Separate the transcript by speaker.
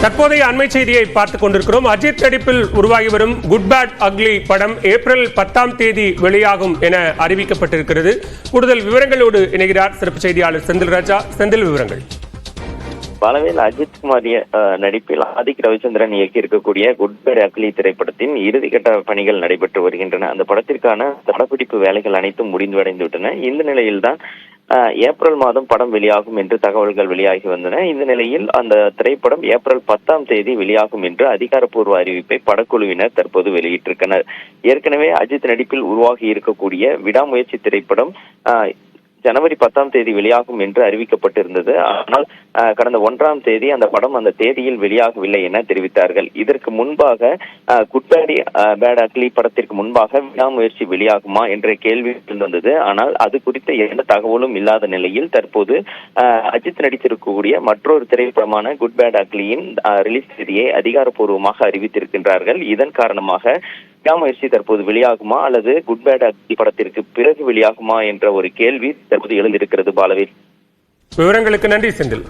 Speaker 1: தற்போதைய அண்மை செய்தியை பார்த்துக் கொண்டிருக்கிறோம். அஜித் நடிப்பில் உருவாகி வரும் குட் பேட் அக்லி படம் ஏப்ரல் 10ஆம் தேதி வெளியாகும் என அறிவிக்கப்பட்டிருக்கிறது. கூடுதல் விவரங்களோடு இணைகிறார் சிறப்பு செய்தியாளர் செந்தில் ராஜா. செந்தில், விவரங்கள்.
Speaker 2: பலவேல் அஜித் குமார் நடிப்பில் ஆதிக் ரவிச்சந்திரன் இயக்கி இருக்கக்கூடிய குட் பேட் அக்லி திரைப்படத்தின் இறுதிக்கட்ட பணிகள் நடைபெற்று வருகின்றன. அந்த படத்திற்கான படப்பிடிப்பு வேலைகள் அனைத்தும் முடிவடைந்து விட்டன. இந்த நிலையில்தான் ஏப்ரல் மாதம் படம் வெளியாகும் என்று தகவல்கள் வெளியாகி வந்தன. இந்த நிலையில் அந்த திரைப்படம் ஏப்ரல் 10ஆம் தேதி வெளியாகும் என்று அதிகாரப்பூர்வ அறிவிப்பை படக்குழுவினர் தற்போது வெளியிட்டிருக்கிறார். ஏற்கனவே அஜித் நடிப்பில் உருவாகி இருக்கக்கூடிய விடாமுயற்சி திரைப்படம் ஜனவரி 10ஆம் தேதி வெளியாகும் என்று அறிவிக்கப்பட்டிருந்தது. ஆனால் கடந்த 1ஆம் தேதி அந்த படம் அந்த தேதியில் வெளியாகவில்லை என தெரிவித்தார்கள். இதற்கு முன்பாக குட் பேட் அக்லி படத்திற்கு முன்பாக விடாமுயற்சி வெளியாகுமா என்ற கேள்வி வந்தது. ஆனால் அது குறித்த எந்த தகவலும் இல்லாத நிலையில் தற்போது அஜித் நடித்திருக்கக்கூடிய மற்றொரு திரைப்படமான குட் பேட் அக்லியின் ரிலீஸ் தேதியை அதிகாரப்பூர்வமாக அறிவித்திருக்கின்றார்கள். இதன் காரணமாக விடாமுயற்சி தற்போது வெளியாகுமா அல்லது குட் பேட் அக்லி படத்திற்கு பிறகு வெளியாகுமா என்ற ஒரு கேள்வி தற்போது எழுந்திருக்கிறது. பாலவேல்,
Speaker 1: விவரங்களுக்கு நன்றி செந்தில்.